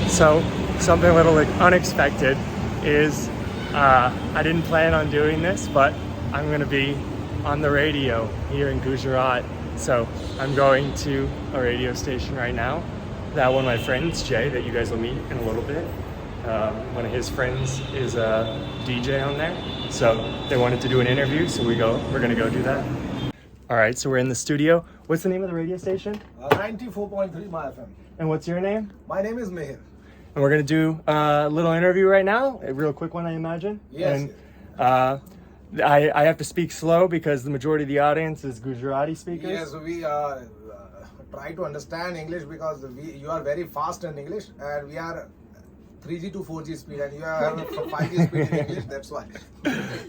So something a little unexpected is I didn't plan on doing this, but I'm going to be on the radio here in Gujarat. So I'm going to a radio station right now that one of my friends, Jay, that you guys will meet in a little bit, one of his friends is a DJ on there. So they wanted to do an interview, so we're going to go do that. All right, so we're in the studio. What's the name of the radio station? 94.3 my FM. And what's your name? My name is Mehir. And we're going to do a little interview right now, a real quick one, I imagine. Yes. And I have to speak slow because the majority of the audience is Gujarati speakers. Yes, we try to understand English because you are very fast in English and we are 3G to 4G speed and you have 5G speed in English, that's why.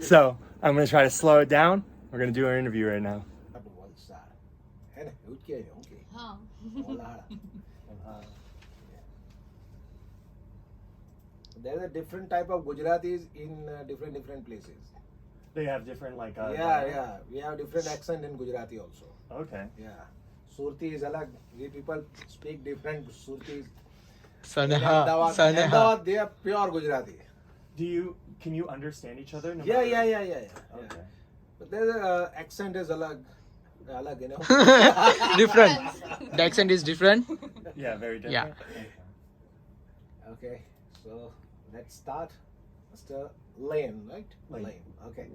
So I'm going to try to slow it down. We're going to do our interview right now. There's a different type of Gujaratis in different places. They have different we have different accent in Gujarati also. Okay. Yeah. Surti is alag. We people speak different Surtis. Ahmedabad, they are pure Gujarati. Can you understand each other? Yeah. Okay. But their accent is alag, you know. Different. The accent is different. Yeah, very different. Yeah. Okay, so let's start. Mr. Lane, right? Lane. Okay.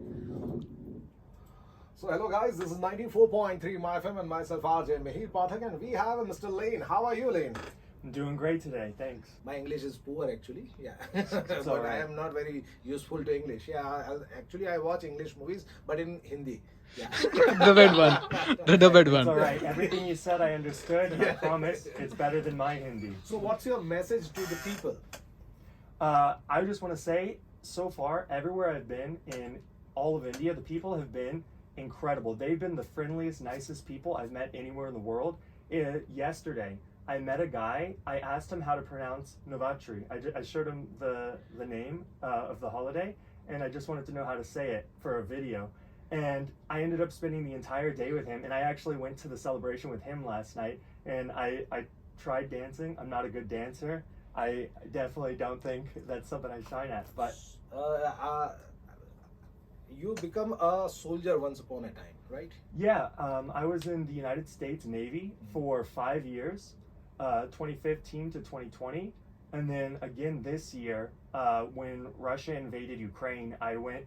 So hello guys, this is 94.3 my FM and myself RJ Mehir Pathak and we have Mr. Lane. How are you, Lane? I'm doing great today, thanks. My English is poor actually, yeah. But right. I am not very useful to English. Yeah, actually I watch English movies, but in Hindi. Yeah. The bad one. The bad It's one. all right. Everything you said, I understood, and I promise it's better than my Hindi. So what's your message to the people? I just want to say, so far, everywhere I've been in all of India, the people have been incredible. They've been the friendliest, nicest people I've met anywhere in the world. Yesterday, I met a guy. I asked him how to pronounce Navratri. I showed him the name of the holiday, and I just wanted to know how to say it for a video. And I ended up spending the entire day with him, and I actually went to the celebration with him last night, and I tried dancing. I'm not a good dancer. I definitely don't think that's something I shine at, but... You become a soldier once upon a time, right? Yeah, I was in the United States Navy for 5 years, 2015 to 2020. And then again this year, when Russia invaded Ukraine, I went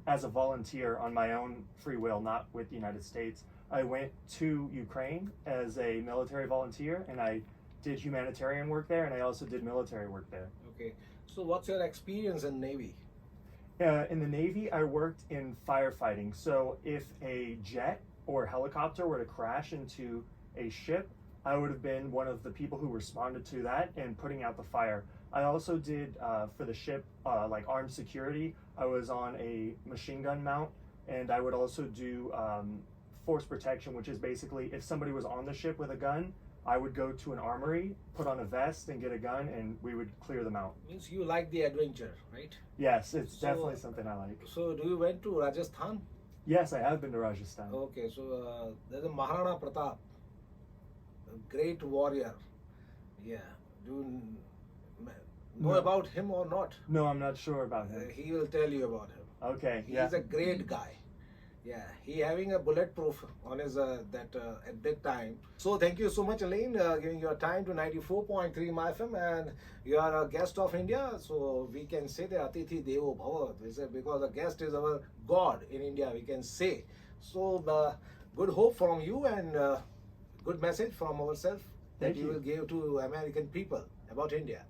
as a volunteer on my own free will, not with the United States. I went to Ukraine as a military volunteer and I did humanitarian work there and I also did military work there. Okay. So what's your experience in Navy? In the Navy, I worked in firefighting. So if a jet or helicopter were to crash into a ship, I would have been one of the people who responded to that and putting out the fire. I also did, for the ship, armed security. I was on a machine gun mount, and I would also do force protection, which is basically if somebody was on the ship with a gun, I would go to an armory, put on a vest and get a gun, and we would clear them out. Means you like the adventure, right? Yes, it's definitely something I like. So do you went to Rajasthan? Yes, I have been to Rajasthan. Okay, so there's a Maharana Pratap, a great warrior. Yeah. Do you know about him or not? No, I'm not sure about him. He will tell you about him. Okay, He's a great guy. Yeah, he having a bulletproof on his at that time. So thank you so much, Elaine, giving your time to 94.3 MyFM, and you are a guest of India. So we can say that Atithi Devo Bhava, because the guest is our God in India. We can say so. Good hope from you and good message from ourselves that you will give to American people about India.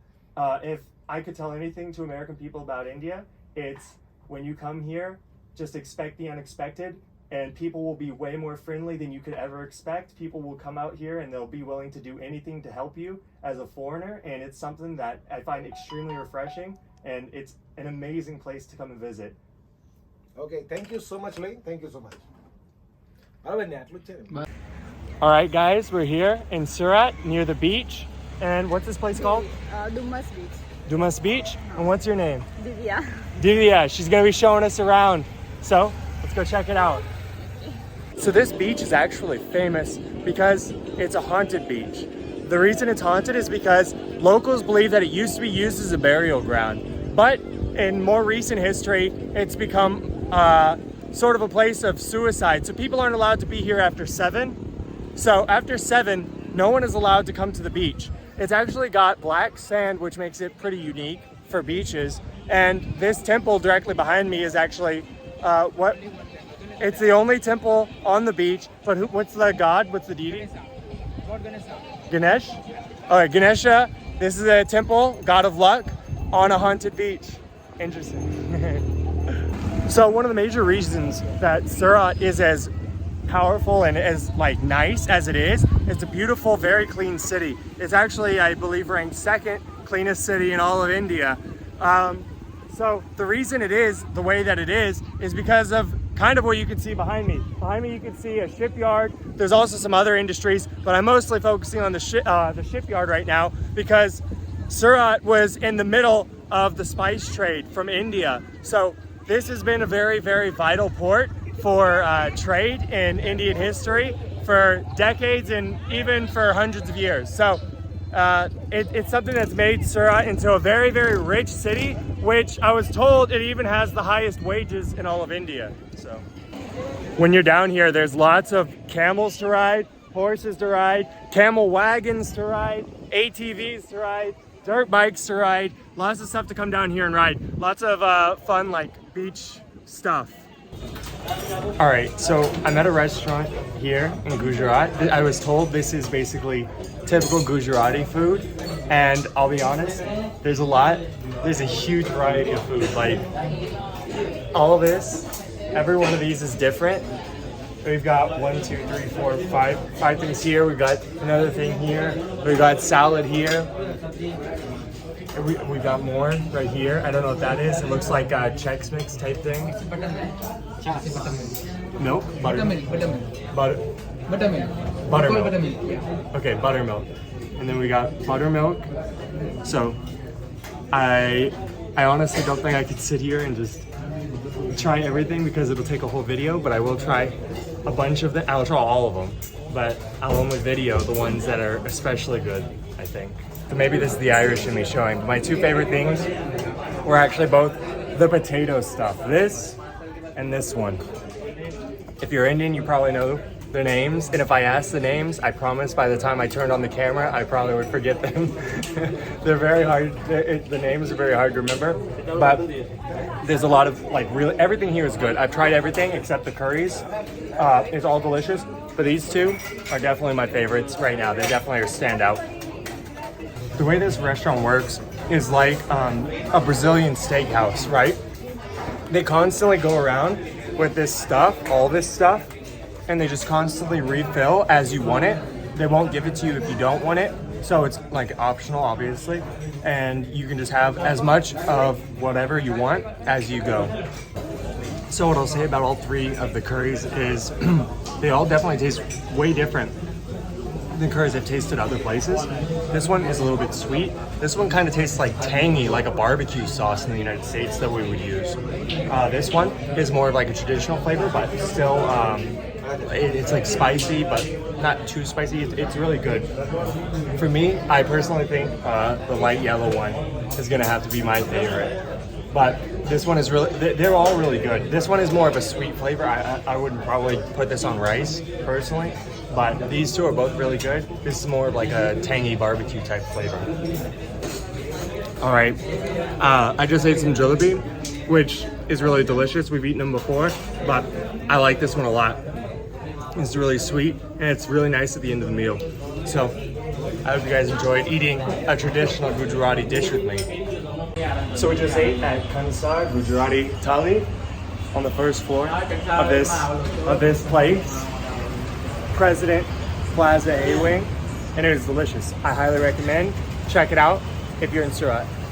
If I could tell anything to American people about India, it's when you come here, just expect the unexpected, and people will be way more friendly than you could ever expect. People will come out here and they'll be willing to do anything to help you as a foreigner, and it's something that I find extremely refreshing, and it's an amazing place to come and visit. Okay, thank you so much, Lane. Thank you so much. All right, guys, we're here in Surat near the beach, and what's this place called? Dumas Beach. Dumas Beach. And what's your name? Divya. Divya. She's gonna be showing us around. So let's go check it out. So this beach is actually famous because it's a haunted beach. the reason it's haunted is because locals believe that it used to be used as a burial ground. But in more recent history, it's become sort of a place of suicide. So people aren't allowed to be here after 7. So after 7, no one is allowed to come to the beach. It's actually got black sand, which makes it pretty unique for beaches. And this temple directly behind me is actually it's the only temple on the beach. But what's the god? What's the deity? Ganesh? Alright, Ganesha. This is a temple, god of luck, on a haunted beach. Interesting. So one of the major reasons that Surat is as powerful and as like nice as it is, it's a beautiful, very clean city. It's actually, I believe, ranked 2nd cleanest city in all of India. So the reason it is the way that it is because of kind of what you can see behind me. Behind me you can see a shipyard. There's also some other industries, but I'm mostly focusing on the shipyard right now because Surat was in the middle of the spice trade from India. So this has been a very, very vital port for trade in Indian history for decades and even for hundreds of years. So it's something that's made Surat into a very, very rich city, which I was told it even has the highest wages in all of India. So when you're down here, there's lots of camels to ride, horses to ride, camel wagons to ride, ATVs to ride, dirt bikes to ride, lots of stuff to come down here and ride. Lots of fun like beach stuff. All right, so I'm at a restaurant here in Gujarat. I was told this is basically typical Gujarati food, and I'll be honest, there's a huge variety of food. Like all of this, every one of these is different. We've got 1, 2, 3, 4, 5 things here. We've got another thing here. We've got salad here. We got more right here. I don't know what that is. It looks like a Chex Mix type thing. Milk? Buttermilk. Buttermilk. Yeah. Okay, buttermilk. And then we got buttermilk. So I honestly don't think I could sit here and just try everything because it'll take a whole video, but I will try a bunch of them. I'll try all of them, but I'll only video the ones that are especially good, I think. So maybe this is the Irish in me showing. My 2 favorite things were actually both the potato stuff. This and this one. If you're Indian, you probably know the names. And if I asked the names, I promise by the time I turned on the camera, I probably would forget them. They're very hard. The names are very hard to remember. But there's a lot of like really, everything here is good. I've tried everything except the curries. It's all delicious. But these 2 are definitely my favorites right now. They definitely are standout. The way this restaurant works is like a Brazilian steakhouse, right? They constantly go around with this stuff, all this stuff, and they just constantly refill as you want it. They won't give it to you if you don't want it. So it's like optional, obviously. And you can just have as much of whatever you want as you go. So what I'll say about all 3 of the curries is they all definitely taste way different than curries I've tasted other places. This one is a little bit sweet. This one kind of tastes like tangy, like a barbecue sauce in the United States that we would use. This one is more of like a traditional flavor, but still, it's like spicy, but not too spicy. It's really good. For me, I personally think the light yellow one is gonna have to be my favorite. But this one is really, they're all really good. This one is more of a sweet flavor. I wouldn't probably put this on rice, personally. But these 2 are both really good. This is more of like a tangy barbecue type flavor. All right, I just ate some jalebi, which is really delicious. We've eaten them before, but I like this one a lot. It's really sweet and it's really nice at the end of the meal. So I hope you guys enjoyed eating a traditional Gujarati dish with me. So we just ate at Kansar Gujarati Thali on the first floor of this place. President Plaza A-Wing, and it is delicious. I highly recommend. Check it out if you're in Surat.